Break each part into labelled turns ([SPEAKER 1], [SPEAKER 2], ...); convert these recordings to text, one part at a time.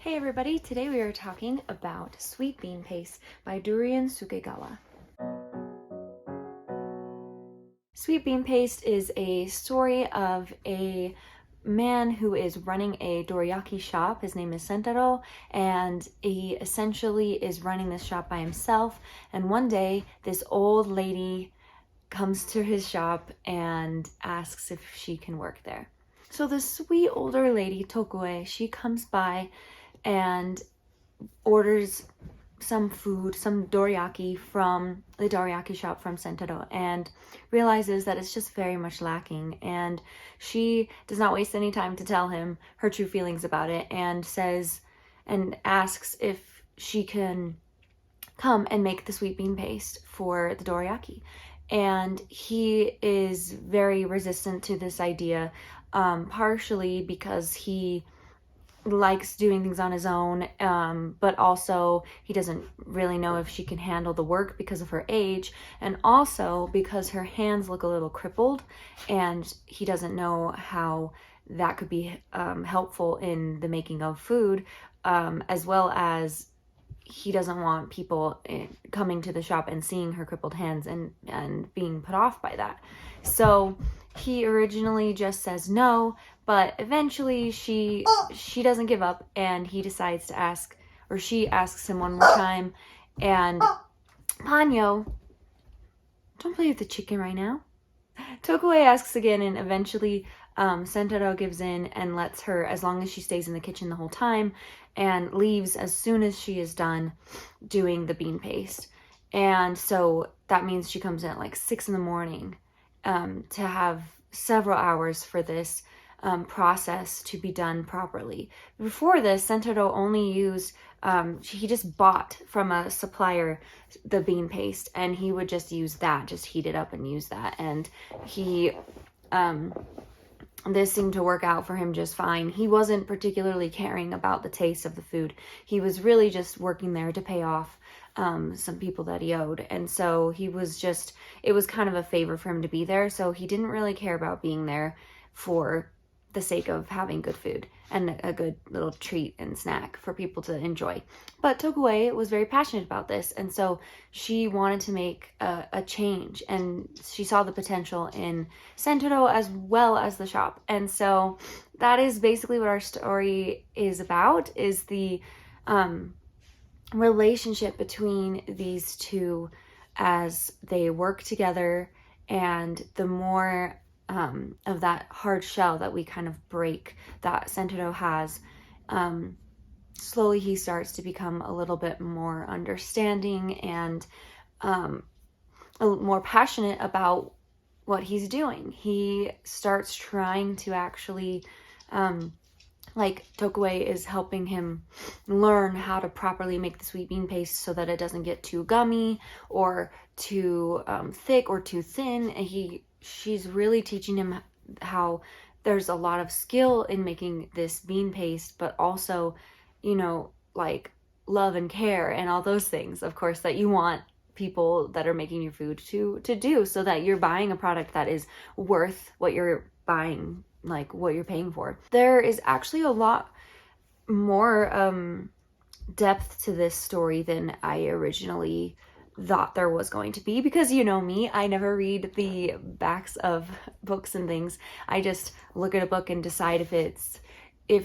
[SPEAKER 1] Hey everybody, today we are talking about Sweet Bean Paste by Durian Sukegawa. Sweet Bean Paste is a story of a man who is running a dorayaki shop. His name is Sentaro, and he essentially is running this shop by himself. And one day, this old lady comes to his shop and asks if she can work there. So the sweet older lady, Tokue, she comes by and orders some food, some dorayaki from the dorayaki shop from Sentaro, and realizes that it's just very much lacking. And she does not waste any time to tell him her true feelings about it, and says and asks if she can come and make the sweet bean paste for the dorayaki. And he is very resistant to this idea, partially because he likes doing things on his own, but also he doesn't really know if she can handle the work because of her age, and also because her hands look a little crippled, and he doesn't know how that could be helpful in the making of food, as well as he doesn't want people coming to the shop and seeing her crippled hands and being put off by that. So he originally just says no, but eventually she doesn't give up, and he decides to ask, or she asks him one more time, and Panyo, don't play with the chicken right now. Tokue asks again, and eventually Sentaro gives in and lets her, as long as she stays in the kitchen the whole time, and leaves as soon as she is done doing the bean paste. And so that means she comes in at like 6 in the morning to have several hours for this process to be done properly. Before this, Sentaro only used, he just bought from a supplier the bean paste, and he would just use that, just heat it up and use that. And he, this seemed to work out for him just fine. He wasn't particularly caring about the taste of the food. He was really just working there to pay off some people that he owed. And so he was just, it was kind of a favor for him to be there. So he didn't really care about being there for the sake of having good food and a good little treat and snack for people to enjoy. But Tokue was very passionate about this, and so she wanted to make a change, and she saw the potential in Sentaro as well as the shop. And so that is basically what our story is about, is the relationship between these two as they work together, and the more of that hard shell that we kind of break, that Sentaro has, slowly he starts to become a little bit more understanding and a little more passionate about what he's doing. He starts trying to actually, like Tokue is helping him learn how to properly make the sweet bean paste so that it doesn't get too gummy or too thick or too thin. And she's really teaching him how there's a lot of skill in making this bean paste, but also, you know, like love and care and all those things, of course, that you want people that are making your food to do, so that you're buying a product that is worth what you're buying, like what you're paying for. There is actually a lot more depth to this story than I originally thought there was going to be, because you know me, I never read the backs of books and things. I just look at a book and decide if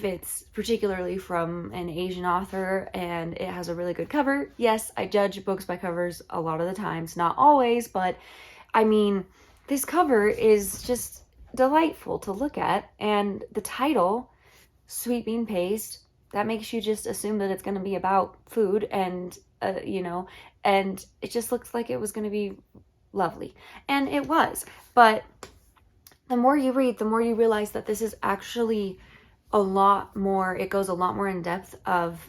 [SPEAKER 1] it's particularly from an Asian author and it has a really good cover. Yes, I judge books by covers a lot of the times, not always, but I mean, this cover is just delightful to look at, and the title, Sweet Bean Paste, that makes you just assume that it's going to be about food, and you know, and it just looks like it was going to be lovely, and it was. But the more you read, the more you realize that this is actually a lot more, it goes a lot more in depth of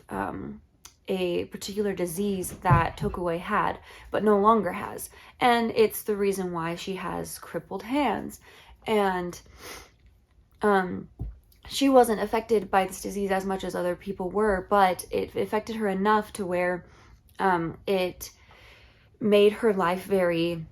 [SPEAKER 1] a particular disease that Tokue had but no longer has, and it's the reason why she has crippled hands. And she wasn't affected by this disease as much as other people were, but it affected her enough to where it made her life very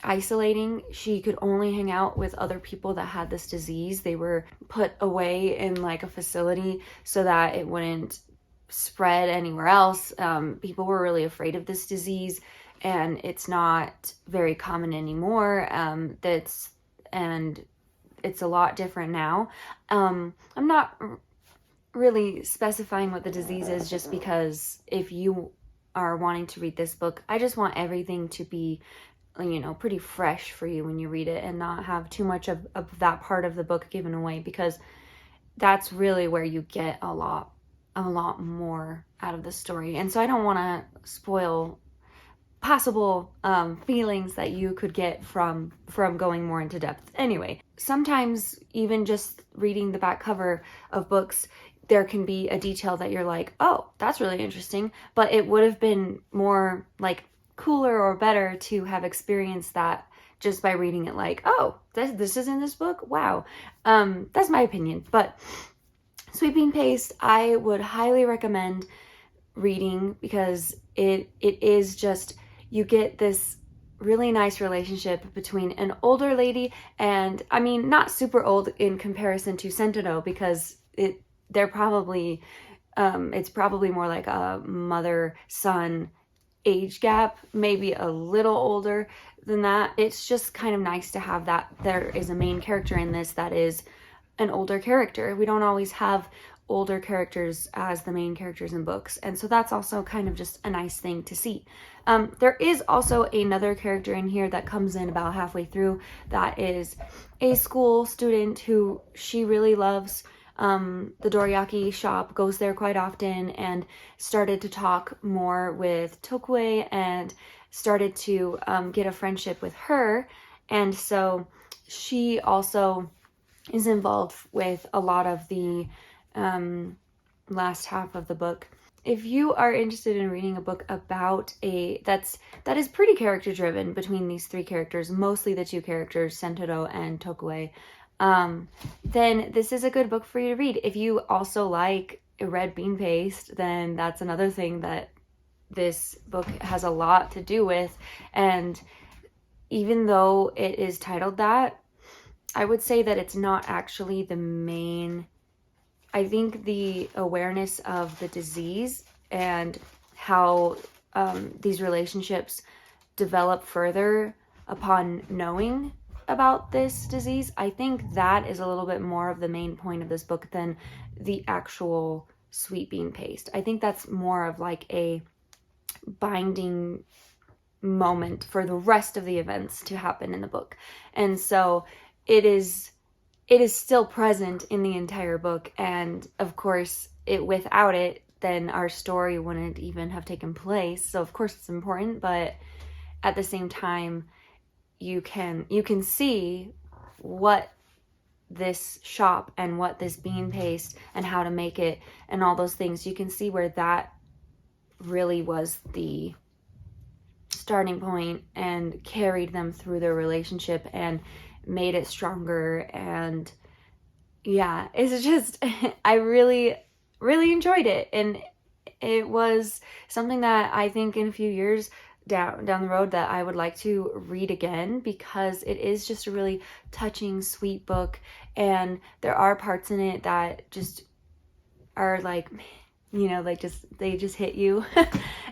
[SPEAKER 1] isolating. She could only hang out with other people that had this disease. They were put away in like a facility so that it wouldn't spread anywhere else. People were really afraid of this disease, and it's not very common anymore. And it's a lot different now. I'm not really specifying what the disease is, just because if you are wanting to read this book, I just want everything to be, pretty fresh for you when you read it, and not have too much of that part of the book given away, because that's really where you get a lot more out of the story. And so I don't want to spoil possible feelings that you could get from going more into depth. Anyway, sometimes even just reading the back cover of books, there can be a detail that you're like, oh, that's really interesting, but it would have been more like cooler or better to have experienced that just by reading it, like, oh, this is in this book, wow. That's my opinion. But Sweet Bean Paste, I would highly recommend reading, because it is just, you get this really nice relationship between an older lady, and I mean, not super old in comparison to Sentaro, because they're probably it's probably more like a mother-son age gap, maybe a little older than that. It's just kind of nice to have that there is a main character in this that is an older character. We don't always have older characters as the main characters in books, and so that's also kind of just a nice thing to see. There is also another character in here that comes in about halfway through, that is a school student who she really loves the dorayaki shop, goes there quite often, and started to talk more with Tokue, and started to get a friendship with her. And so she also is involved with a lot of the last half of the book. If you are interested in reading a book about that is pretty character driven between these three characters, mostly the two characters, Sentaro and Tokue, then this is a good book for you to read. If you also like red bean paste, then that's another thing that this book has a lot to do with. And even though it is titled that, I would say that it's not actually the main. I think the awareness of the disease and how these relationships develop further upon knowing about this disease, I think that is a little bit more of the main point of this book than the actual sweet bean paste. I think that's more of like a binding moment for the rest of the events to happen in the book. And so it is still present in the entire book, and of course without it, then our story wouldn't even have taken place. So of course it's important, but at the same time, you can see what this shop and what this bean paste and how to make it and all those things, you can see where that really was the starting point and carried them through their relationship and made it stronger. And yeah, it's just I really enjoyed it, and it was something that I think in a few years down the road that I would like to read again, because it is just a really touching, sweet book, and there are parts in it that just are like, like they just hit you.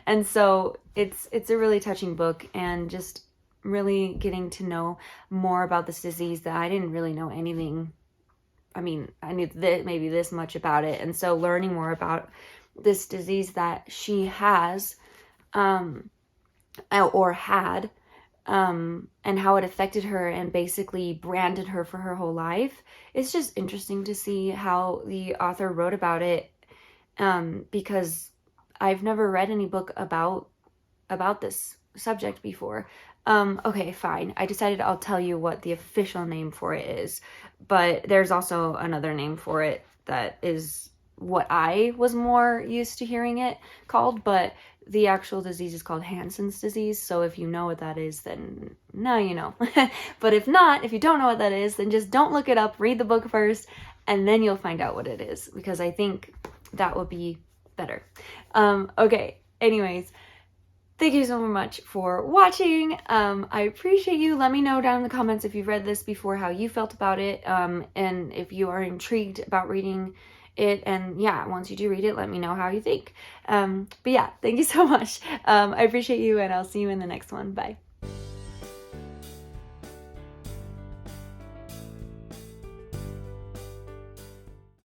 [SPEAKER 1] And so it's a really touching book, and just really getting to know more about this disease that I didn't really know anything. I mean, I knew maybe this much about it, and so learning more about this disease that she has or had, and how it affected her and basically branded her for her whole life. It's just interesting to see how the author wrote about it, because I've never read any book about this subject before. Okay, fine. I decided I'll tell you what the official name for it is, but there's also another name for it that is what I was more used to hearing it called, but the actual disease is called Hansen's disease. So if you know what that is, then now you know. But if not, if you don't know what that is, then just don't look it up, read the book first, and then you'll find out what it is, because I think that would be better. Okay, anyways, thank you so much for watching. I appreciate you. Let me know down in the comments if you've read this before, how you felt about it, and if you are intrigued about reading it. And yeah, once you do read it, let me know how you think. But yeah, thank you so much. I appreciate you, and I'll see you in the next one. Bye.